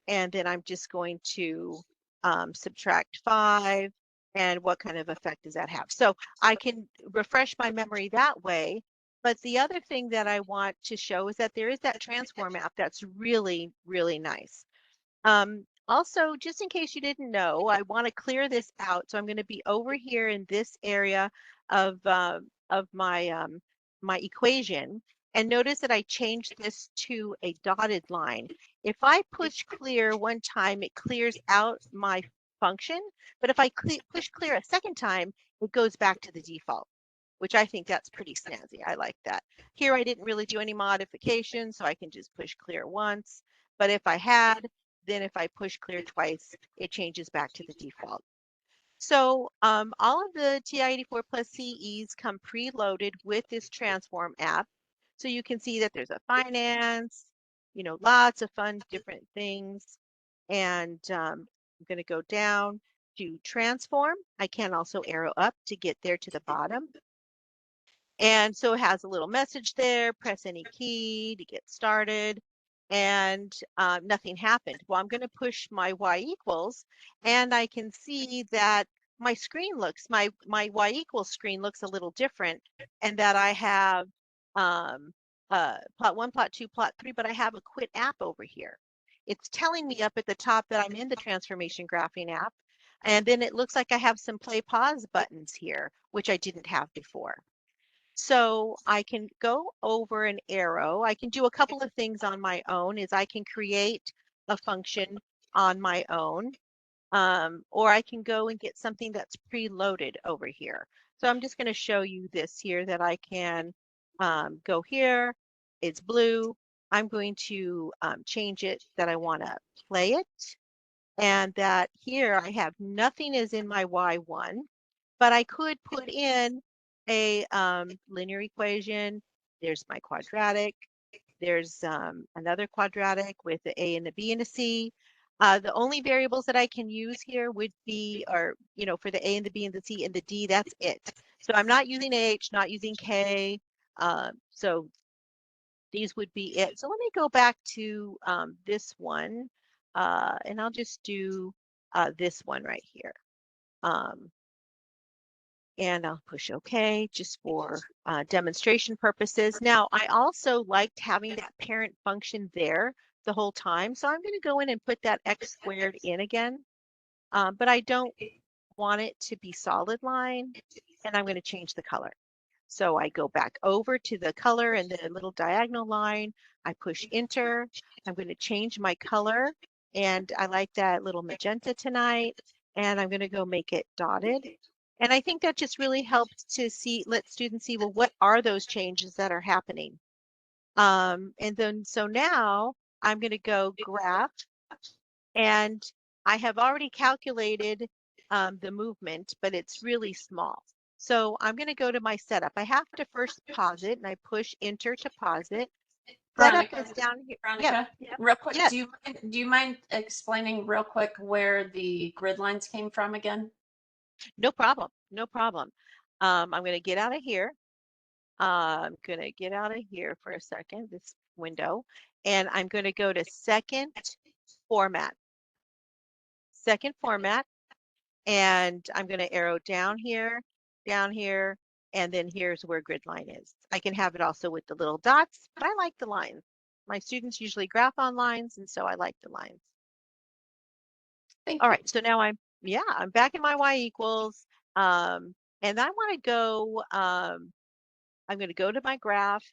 and then I'm just going to subtract 5. And what kind of effect does that have? So I can refresh my memory that way. But the other thing that I want to show is that there is that transform map that's really, really nice. Also, just in case you didn't know, I want to clear this out. So I'm going to be over here in this area of my my equation. And notice that I changed this to a dotted line. If I push clear one time, it clears out my function. But if I push clear a second time, it goes back to the default, which I think that's pretty snazzy. I like that. Here, I didn't really do any modifications, so I can just push clear once. But if I had, then if I push clear twice, it changes back to the default. So all of the TI-84 plus CEs come preloaded with this transform app. So you can see that there's a finance, lots of fun different things. And I'm going to go down to transform. I can also arrow up to get there to the bottom. And so it has a little message there, press any key to get started, and nothing happened. Well, I'm going to push my y equals, and I can see that my screen looks, my y equals screen looks a little different, and that I have plot 1, plot 2, plot 3, but I have a quit app over here. It's telling me up at the top that I'm in the transformation graphing app. And then it looks like I have some play pause buttons here, which I didn't have before. So I can go over an arrow. I can do a couple of things on my own is I can create a function on my own, or I can go and get something that's preloaded over here. So I'm just going to show you this here that I can go here. It's blue. I'm going to change it that I want to play it. And that here I have nothing is in my Y1, but I could put in a linear equation. There's my quadratic. There's another quadratic with the A and the B and a C. The only variables that I can use here would be, or, for the A and the B and the C and the D, that's it. So I'm not using H, not using K. So these would be it. So let me go back to this one, and I'll just do this one right here. And I'll push OK just for demonstration purposes. Now, I also liked having that parent function there the whole time. So I'm going to go in and put that x squared in again. But I don't want it to be solid line. And I'm going to change the color. So I go back over to the color and the little diagonal line. I push enter. I'm going to change my color. And I like that little magenta tonight. And I'm going to go make it dotted. And I think that just really helps to let students see, well, what are those changes that are happening? And then, so now I'm going to go graph, and I have already calculated the movement, but it's really small. So I'm going to go to my setup. I have to first pause it, and I push enter to pause it. Setup is down here. Veronica, real quick, do you mind explaining real quick where the grid lines came from again? No problem. No problem. I'm going to get out of here. I'm going to get out of here for a second, this window, and I'm going to go to second format. Second format, and I'm going to arrow down here, and then here's where grid line is. I can have it also with the little dots, but I like the lines. My students usually graph on lines, and so I like the lines. All right, so now I'm back in my y equals, and I want to go, I'm going to go to my graph.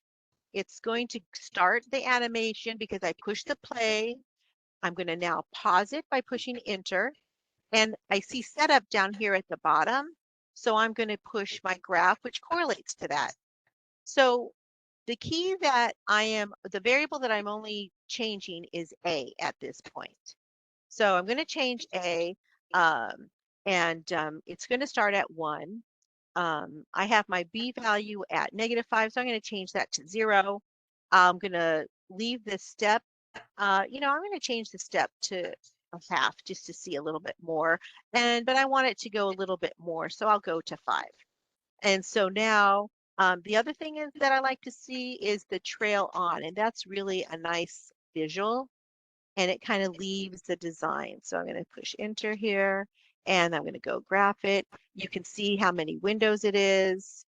It's going to start the animation because I pushed the play. I'm going to now pause it by pushing enter. And I see setup down here at the bottom. So I'm going to push my graph, which correlates to that. So the key that the variable that I'm only changing is A at this point. So I'm going to change A, and it's going to start at 1. I have my B value at -5, so I'm going to change that to 0. I'm going to leave this step. I'm going to change the step to a half just to see a little bit more. But I want it to go a little bit more, so I'll go to 5. And so now the other thing is that I like to see is the trail on, and that's really a nice visual, and it kind of leaves the design. So I'm going to push enter here, and I'm going to go graph it. You can see how many windows it is,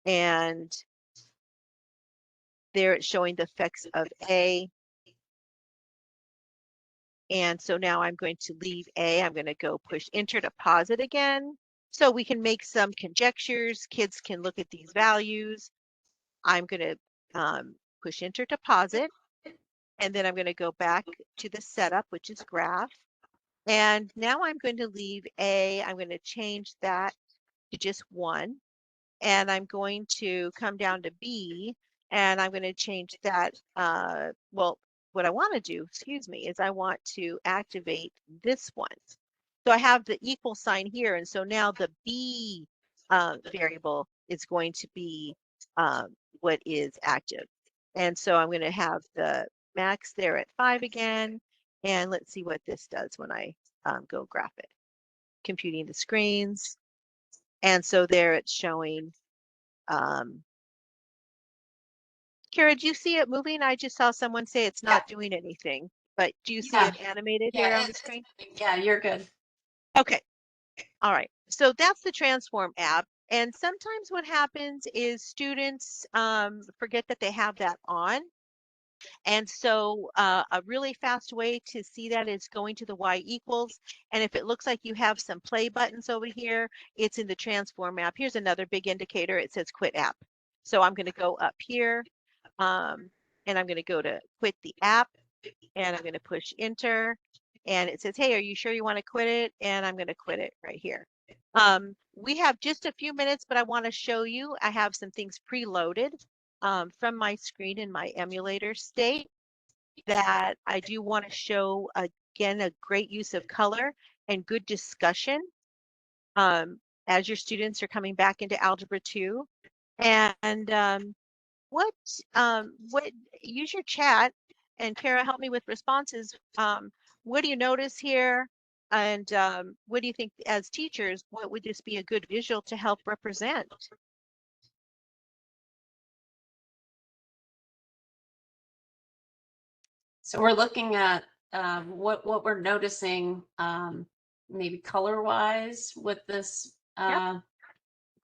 and there it's showing the effects of A. And so now I'm going to leave A. I'm going to go push enter to pause it again. So we can make some conjectures. Kids can look at these values. I'm going to push enter to pause it. And then I'm going to go back to the setup, which is graph. And now I'm going to leave A. I'm going to change that to just 1. And I'm going to come down to B, and I'm going to change that. Well, what I want to do, is I want to activate this one. So I have the equal sign here, and so now the B variable is going to be what is active. And so I'm going to have the max there at 5 again, and let's see what this does when I go graph it. Computing the screens, and so there it's showing. Kara, do you see it moving? I just saw someone say it's not doing anything, but do you see it animated here on the screen? Yeah, you're good. Okay. All right. So that's the Transform app. And sometimes what happens is students forget that they have that on. And so a really fast way to see that is going to the y equals. And if it looks like you have some play buttons over here, it's in the transform app. Here's another big indicator. It says quit app. So I'm going to go up here and I'm going to go to quit the app and I'm going to push enter. And it says, hey, are you sure you want to quit it? And I'm going to quit it right here. We have just a few minutes, but I want to show you, I have some things preloaded from my screen in my emulator state that I do want to show, again, a great use of color and good discussion as your students are coming back into Algebra 2. And what use your chat, and Kara, help me with responses. What do you notice here? And what do you think as teachers, what would this be a good visual to help represent? So we're looking at what we're noticing, maybe color-wise with this Yep.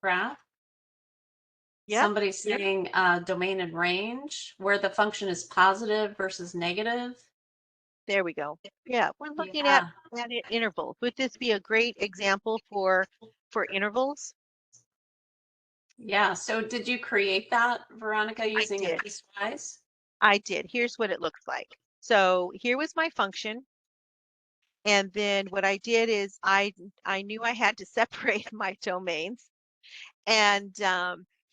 graph. Yep. Somebody's saying domain and range, where the function is positive versus negative. There we go. Yeah, we're looking Yeah. at intervals. Would this be a great example for intervals? Yeah. So did you create that, Veronica, using a did. piecewise? I did. Here's what it looks like. So here was my function. And then what I did is I knew I had to separate my domains. And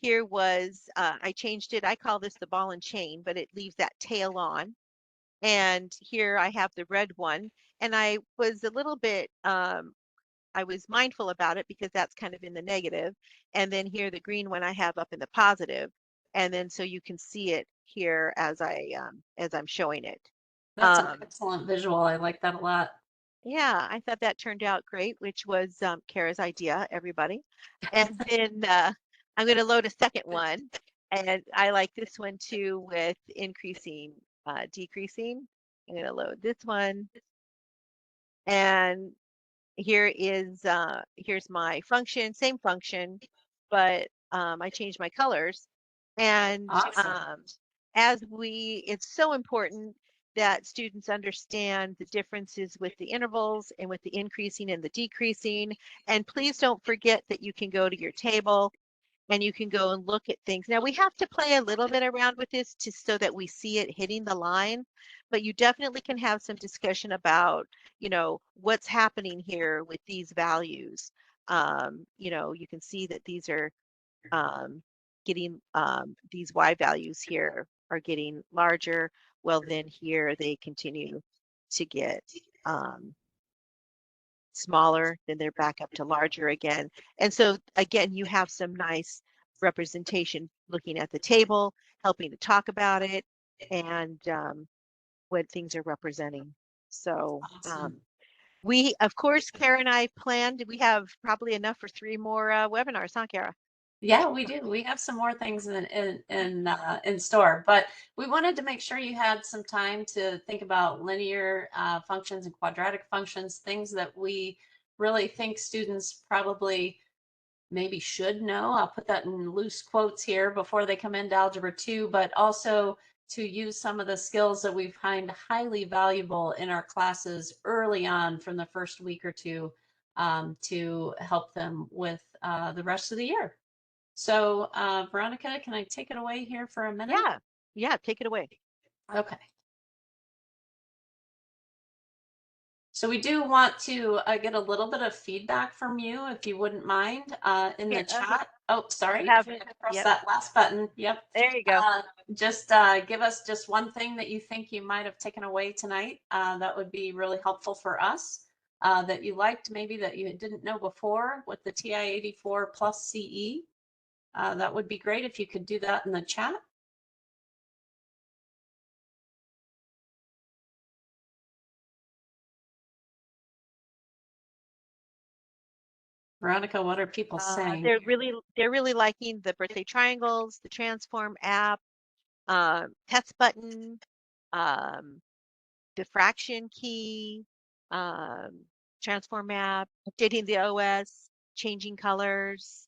here was, I changed it. I call this the ball and chain, but it leaves that tail on. And here I have the red one. And I was a little bit, I was mindful about it because that's kind of in the negative. And then here the green one I have up in the positive. And then so you can see it here as I'm showing it. That's an excellent visual. I like that a lot. Yeah, I thought that turned out great, which was Kara's idea, everybody. And then I'm going to load a second one. And I like this one too with increasing, decreasing. I'm going to load this one. And here is, here's my function, same function, but I changed my colors. And Awesome. it's so important that students understand the differences with the intervals and with the increasing and the decreasing. And please don't forget that you can go to your table and you can go and look at things. Now we have to play a little bit around with this so that we see it hitting the line, but you definitely can have some discussion about, what's happening here with these values. You can see that these are getting, these Y values here are getting larger. Well, then here they continue to get smaller, then they're back up to larger again. And so again, you have some nice representation looking at the table, helping to talk about it and what things are representing. So Awesome. we, of course, Kara and I planned, we have probably enough for 3 more webinars, huh, Kara? Yeah, we do. We have some more things in store, but we wanted to make sure you had some time to think about linear functions and quadratic functions, things that we really think students probably maybe should know. I'll put that in loose quotes here before they come into Algebra 2, but also to use some of the skills that we find highly valuable in our classes early on from the first week or two to help them with the rest of the year. So, Veronica, can I take it away here for a minute? Yeah, take it away. Okay. So we do want to get a little bit of feedback from you, if you wouldn't mind, in the chat. Oh, sorry, I forgot to press that last button. Yep. There you go. Just give us just one thing that you think you might have taken away tonight. That would be really helpful for us. That you liked, maybe that you didn't know before with the TI-84 plus CE. That would be great if you could do that in the chat. Veronica, what are people saying? They're really liking the birthday triangles, the transform app, test button, the fraction key, transform app, updating the OS, changing colors,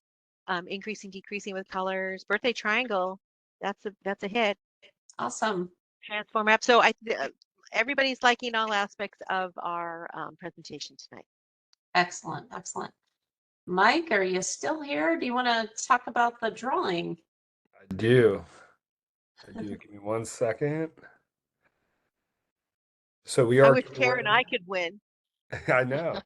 increasing, decreasing with colors. Birthday triangle, that's a hit. Awesome. Transform app. So everybody's liking all aspects of our presentation tonight. Excellent. Excellent. Mike, are you still here? Do you want to talk about the drawing? I do. Give me 1 second. So we I are wish Karen and I could win. I know.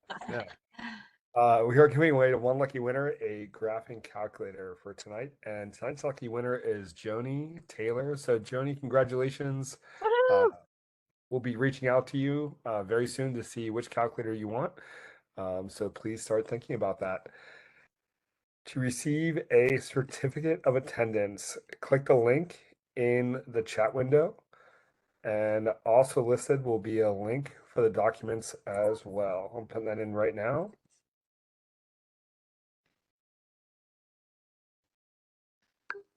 We are giving away to one lucky winner a graphing calculator for tonight. And tonight's lucky winner is Joni Taylor. So Joni, congratulations. Woohoo! We'll be reaching out to you very soon to see which calculator you want. So please start thinking about that. To receive a certificate of attendance, click the link in the chat window. And also listed will be a link for the documents as well. I'm putting that in right now.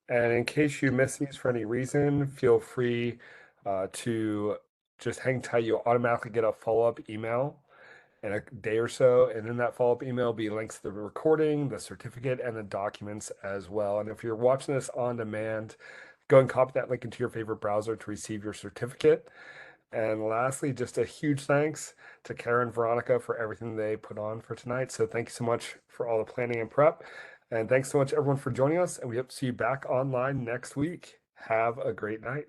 And in case you miss these for any reason, feel free to just hang tight. You'll automatically get a follow-up email in a day or so. And in that follow-up email will be links to the recording, the certificate, and the documents as well. And if you're watching this on demand, go and copy that link into your favorite browser to receive your certificate. And lastly, just a huge thanks to Karen and Veronica for everything they put on for tonight. So thank you so much for all the planning and prep. And thanks so much, everyone, for joining us. And we hope to see you back online next week. Have a great night.